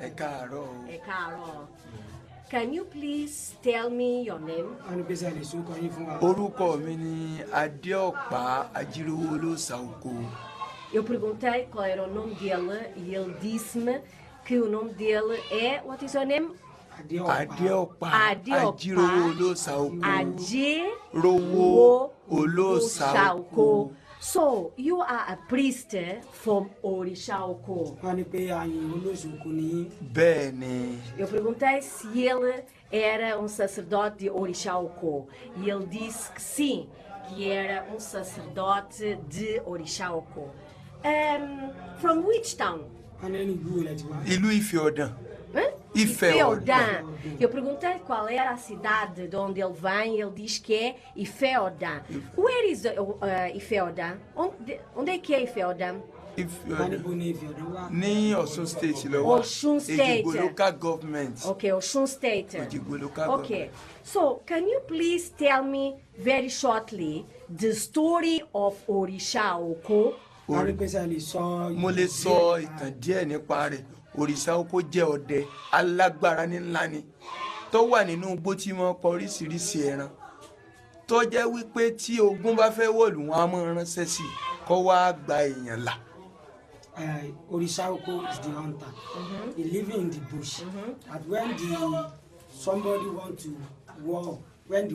Ẹ káàárọ̀. Ẹ káàárọ̀. Can you please tell me your name? Orúkọ mi ni Adéọ̀pá Ajírówó Orisa Oko. Eu perguntei qual era o nome dele e ele disse-me que o nome dele é... What is your name? Adéọ̀pá Ajírówó Orisa Oko. Ajírówó Orisa Oko. So, you are a priest from Orisa Oko. Bẹ́ẹ̀ni. Eu perguntei se ele era um sacerdote de Orisa Oko e ele disse que sim, que era um sacerdote de Orisa Oko. From which town? Ìlú Ifẹ̀-Ọ̀dàn. Ifẹ̀-Ọ̀dàn. Eu perguntei qual era a cidade de onde ele vem e ele diz que é Ifẹ̀-Ọ̀dàn. Where is Ifẹ̀-Ọ̀dàn? Onde é que é Ifẹ̀-Ọ̀dàn? Ní Ọ̀ṣun State lọ́wọ́. Ọ̀ṣun State. Èjìgbò local government. Okay, Ọ̀ṣun State. Èjìgbò local Okay. government. So, can you please tell me very shortly the story of Orisa Oko? Mo lè sọ ìtàn díẹ̀ nípa rẹ̀. Orisa Oko jẹ́ ọdẹ alágbára ńlá ni tó wà nínú igbó tí wọ́n pa oríṣiríṣi ẹran tó jẹ́ wípé tí ogun bá fẹ́ wọ̀lú wọn á máa ránṣẹ́ sí kó wá gba èèyàn là. Orisa Oko is the hunter. He live in the bush. And when somebody want to war, when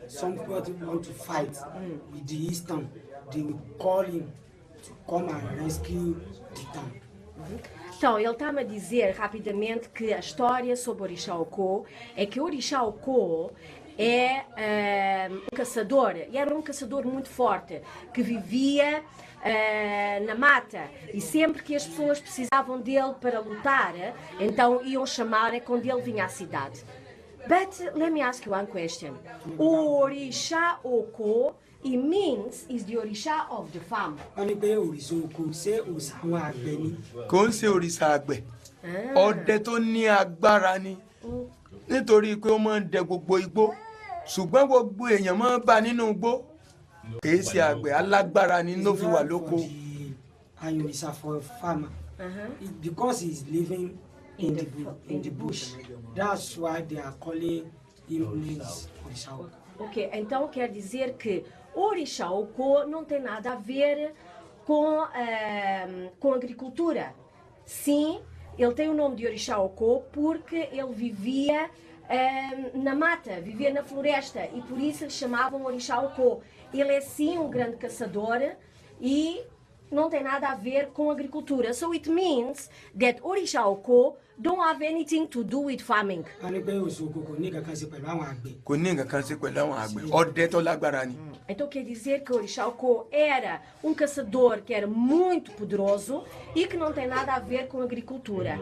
somebody want to fight with the Eastern, they will call him to come and rescue the town. Então, ele está-me a dizer rapidamente que a história sobre Orisa Oko é que Orisa Oko é um caçador, e era um caçador muito forte, que vivia na mata, e sempre que as pessoas precisavam dele para lutar, então iam chamar quando ele vinha à cidade. But let me ask you one question. Orisa Oko, it means is the Orisa of the farm. Kò ń ṣe òrìṣà àgbẹ̀. Ọdẹ tó ní agbára ni. Nítorí pé ó máa ń dẹ gbogbo igbó. Ṣùgbọ́n gbogbo èèyàn máa ń bá nínú igbó. Kìí ṣe àgbẹ̀ alágbára ni ló fi wà lóko. For a farmer. Because he's living in the bush. That's why they are calling him Orisa Oko. Ok, então quer dizer que Orisa Oko não tem nada a ver com agricultura. Sim, ele tem o nome de Orisa Oko porque ele vivia na mata, vivia na floresta e por isso lhe chamavam Orisa Oko. Ele é sim um grande caçador e não tem nada a ver com agricultura. So it means that Orisa Oko don't have anything to do with farming. Kò ní nǹkan kan ṣe pẹ̀lú àwọn àgbẹ̀. Ọdẹ tó lágbára ni. Então quer dizer que Orisa Oko era um caçador que era muito poderoso e que não tem nada a ver com agricultura.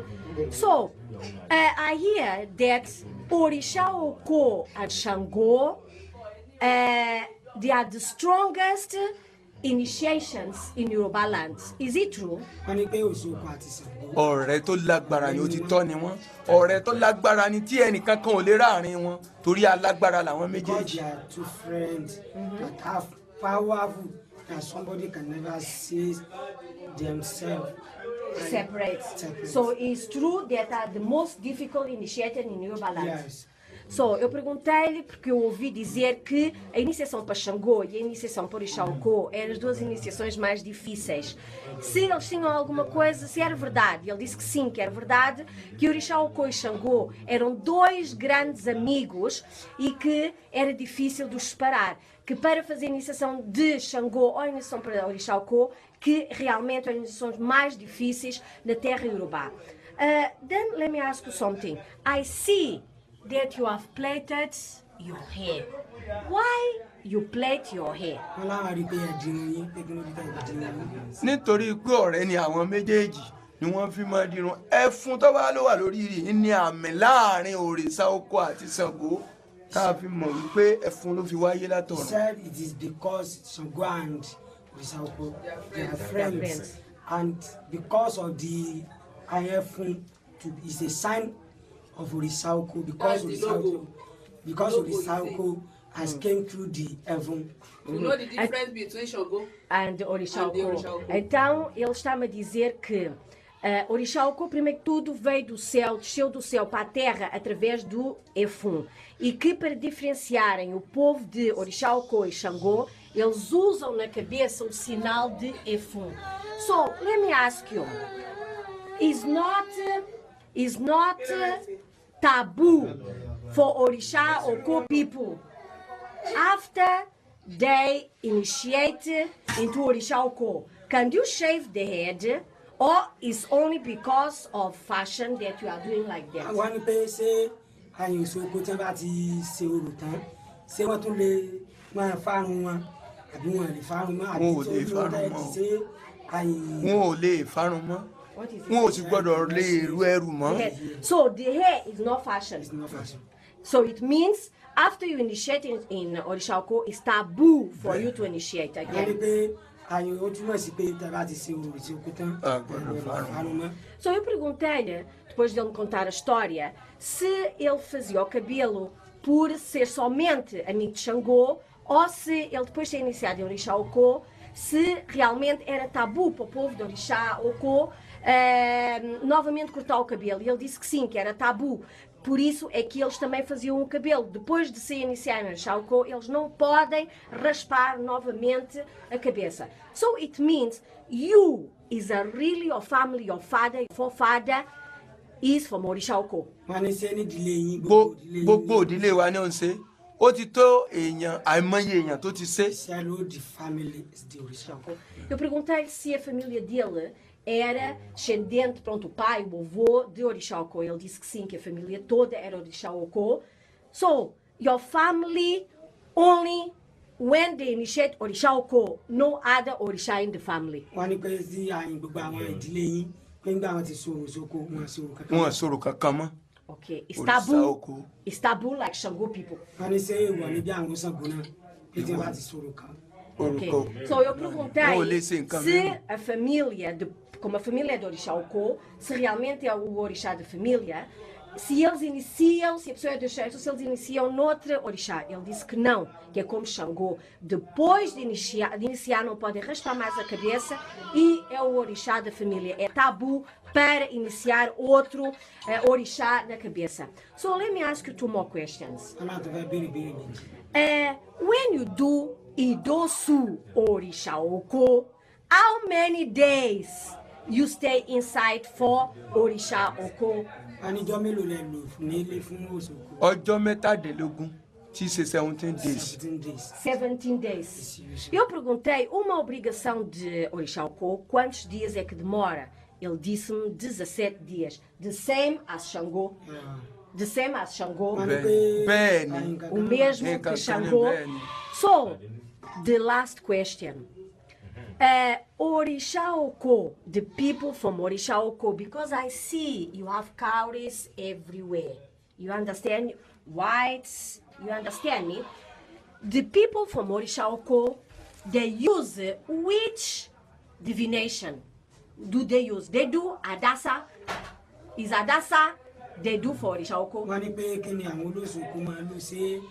So, I hear that Orisa Oko and Shango, they are the strongest initiations in Yoruba land. Is it true? Ọ̀rẹ́ tó lágbára ni òtítọ́ ni wọ́n. Ọ̀rẹ́ tó lágbára ni tí ẹnìkan kan ò lè ráàrin wọn torí alágbára làwọn méjèèjì. They are two friends that have powerful that somebody can never see themselves Separate. So it's true that are the most difficult initiated in Yoruba land. Yes. So, eu perguntei-lhe porque eu ouvi dizer que a iniciação para Xangô e a iniciação para Orisa Oko eram as duas iniciações mais difíceis. Se eles tinham alguma coisa, se era verdade. Ele disse que sim, que era verdade, que Orisa Oko e Xangô eram dois grandes amigos e que era difícil de os separar. Que para fazer a iniciação de Xangô ou a iniciação para Orisa Oko, que realmente eram as iniciações mais difíceis na terra Yorubá. Then let me ask you something. I see that you have plaited your hair. Why you plait your hair? Nítorí pé ọ̀rẹ́ ni àwọn méjèèjì ni wọ́n fi máa dirun. Ẹfun tó bá ló wà lórí rẹ̀ ní àmì láàrin Orisa Oko àti Ṣàngó tá a fi mọ̀ wípé ẹfun ló fi wáyé látọ̀run. He said it is because Ṣàngó and Orisa Oko they are friends, and because of the ẹfun is a sign of Orisa Oko because Orisa Oko has came through the heaven. You know the difference between Shango And Orisa And the Oko. Orisa Oko. Então, ele está-me a dizer que Orisa Oko, primeiro que tudo, veio do céu, desceu do céu para a terra através do Efum. E que para diferenciarem o povo de Orisa Oko e Xangô, eles usam na cabeça o sinal de Efum. So, let me ask you, is not taboo for Orisa Oko people after they initiate into Orisa Oko? Can you shave the head, or is only because of fashion that you are doing like that? Àwọn pé ṣé àyìn ìṣòkò tí wọ́n bá ti ṣe orò tán ṣé wọ́n tún lè máa fárun wọn àbí wọn lè fárun mọ́ àbí Wọn ò tí lè ó fárun dẹ́ mọ́. ti ṣe àyìn. Wọn ò lè farun mọ́. What is it? Wọn ò sì gbọ́dọ̀ lè ru ẹrù mọ́. The head. So the hair is not fashion. It's not fashion. So it means after you initiate in Orisa Oko, it's taboo for you to initiate Wọ́n ní again. pé àyìn ó túmọ̀ sí pé tí wọ́n bá ti ṣe orò ìṣòkò tán Gbọ́dọ̀ fárun mọ́. So eu perguntei-lhe, depois de ele me contar a história, se ele fazia o cabelo por ser somente amigo de Xangô, ou se ele depois de ter iniciado em Orisa Oko, se realmente era tabu para o povo de Orisa Oko novamente cortar o cabelo. E ele disse que sim, que era tabu. Por isso é que eles também faziam o cabelo. Depois de se iniciar em Orisa Oko, eles não podem raspar novamente a cabeça. So it means you is a really your family, your father, your forefather is from Orisa Oko. Wọ́n ní ṣé ní ìdílé yín Gbogbo ìdílé wa ni ó ń ṣe. Ó ti tó èèyàn àìmọye èèyàn tó ti ṣe. Ṣé the family is the Orisa Oko? Eu perguntei-lhe se a família dele era descendente, pronto, o pai, o avô de Orisa Oko. Ele disse que sim, que a família toda era Orisa Oko. So, your family only when they initiate Orisa Oko, no other Orisa in the family. Wọ́n ní pé sí àyìn gbogbo àwọn ìdílé yín pé nígbà wọn ti sọ̀rọ̀ ìṣòkò wọn sọ̀rọ̀ kankan. Wọn ò sọ̀rọ̀ kankan mọ́. Okay, it's Orisa taboo. Oko. It's taboo like Shango people. Wọ́n ní ṣé ìwọ ní bí àwọn Ṣàngó náà pé tí wọ́n bá ti sọ̀rọ̀ kan. Okay. Orúkọ. So eu perguntei Não, ele se encaminha. se a família, como a família é de Orisa Oko, se realmente é o orixá da família, se eles iniciam, se a pessoa é do orixá, se eles iniciam noutra orixá. Ele disse que não, que é como Xangô. Depois de iniciar não podem raspar mais a cabeça e é o orixá da família. É tabu para iniciar outro orixá na cabeça. So let me ask you two more questions. Wọ́n náà tó fẹ́ béèrè béèrè méjì. When you do Idosu Orisa Oko, how many days you stay inside for Orisa Oko? Wọ́n níjọ́ mélòó lẹ lò nílé fún òṣòkò? Ọjọ́ mẹ́tàdínlógún tí í ṣe 17 days. 17 days. 17 days. Eu perguntei uma obrigação de Orisa Oko, quantos dias é que demora? Ele disse-me 17 dias. The same as Xangô. The same as Xangô. Bẹ́ẹ̀ni. O mesmo que Nǹkan kan ní Xangô. bẹ́ẹ̀ni. So, the last question. Orisa Oko, the people from Orisa Oko, because I see you have cowries everywhere. You understand? Whites, you understand me? The people from Orisa Oko, they use which divination do they use? They do Adasa. Is Adasa they do for Orisa Oko? Wọ́n ní pé kí ni àwọn olóṣòkò máa lò ṣe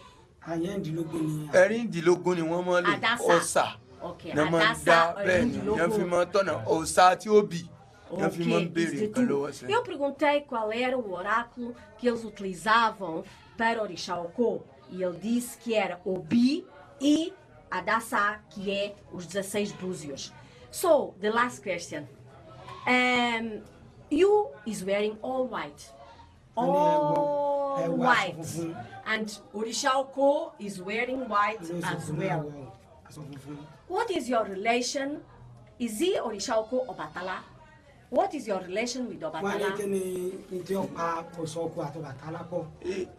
àyẹ́ndínlógún ni. Ẹ̀rìndínlógún ni wọ́n máa lò. Adasa. Ọ̀sà. Okay, Ní wọ́n máa ń dá bẹ́ẹ̀ ni yẹn fi máa ń tọ̀nà ọ̀sà tí ó bì. Yẹn fi máa ń béèrè nǹkan lọ́wọ́ sí. Eu perguntei qual era o oráculo que eles utilizavam para Orisa Oko e ele disse que era Obi e Adasa, que é os 16 búzios. So, the last question. You is wearing all white. All white. And Orisa Oko is wearing white as well. What is your relation? Is he Orisa Oko Ọbàtálá? What is your relation with Wọ́n ní Ọbàtálá? kí ni tí ó pa Òṣòkò àti Ọbàtálá pọ̀.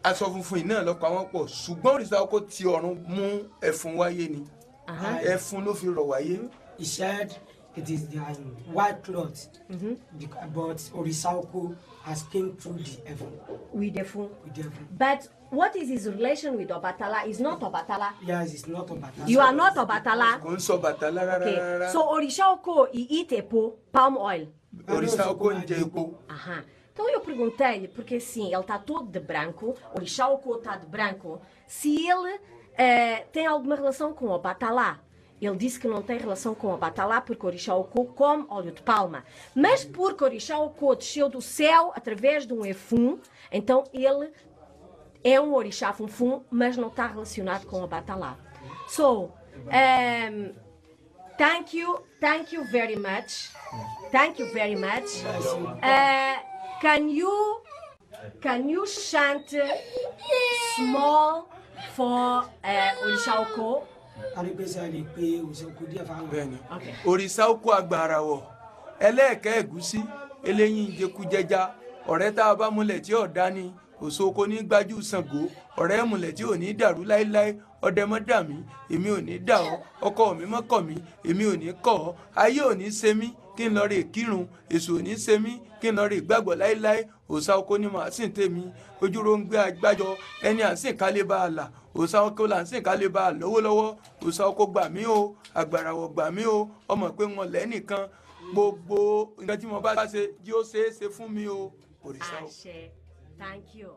Aṣọ funfun yìí náà ló pa wọ́n pọ̀ ṣùgbọ́n Orisa Oko ti ọ̀run mú ẹ̀fun wáyé ni. Ẹ̀fun ló fi rọ̀ wáyé. He said it is the white cloth, but Orisa Oko has came through the heaven. With the phone. With the heaven. But what is his relation with Ọbàtálá? Is not Ọbàtálá. Yes, it's not Ọbàtálá. You are not Ọbàtálá. Kò ń sọ Ọbàtálá rárá Okay. rárá. So Orisa Oko, he eat epo, palm oil. Orisa Oko ń jẹ epo. Aham. Então eu perguntei-lhe, porque assim, ele está todo de branco, Orisa Oko está de branco, se ele tem alguma relação com o Batalá. Ele disse que não tem relação com o Batalá porque Orisa Oko come óleo de palma. Mas porque Orisa Oko desceu do céu através de um efum, então ele é um orixá funfum, mas não está relacionado com o Batalá. So, thank you very much. Thank you very much. Can you chant small for Orisa Oko? Bẹ́ẹ̀ni, Orisa Oko agbára wọ̀ ẹlẹ́ẹ̀kẹ́ ẹ̀gúsí eléyìn ìjẹkújẹjá ọ̀rẹ́ tá a bá múlẹ̀ tí ò dání òṣòko ní gbájú Ṣàngó ọ̀rẹ́ múlẹ̀ tí ò ní dàrú láéláé ọdẹ mọ́ dà mí èmi ò ní dà ọ́ ọkọ mi mọ́ kọ̀ mí èmi ò ní kọ̀ ọ́ ayé ò ní ṣe mí kí n lọ rè kírun èṣù ò ní ṣe mí kí n lọ rè gbàgbọ́ láéláé Òòṣà Oko ni màá sìn tèmi ojúro ń gbé agbájọ ẹni à ń sìn kálé bá a là Òòṣà Oko là ń sìn kálé bá a lọ́wọ́lọ́wọ́ Òòṣà Oko gbà mí o àgbàràwọ̀ gbà mí o ọmọ pé wọn lẹ́nìkan gbogbo nǹkan tí mo bá ṣe yóò ṣeé ṣe fún mi o Orisa Oko. Thank you.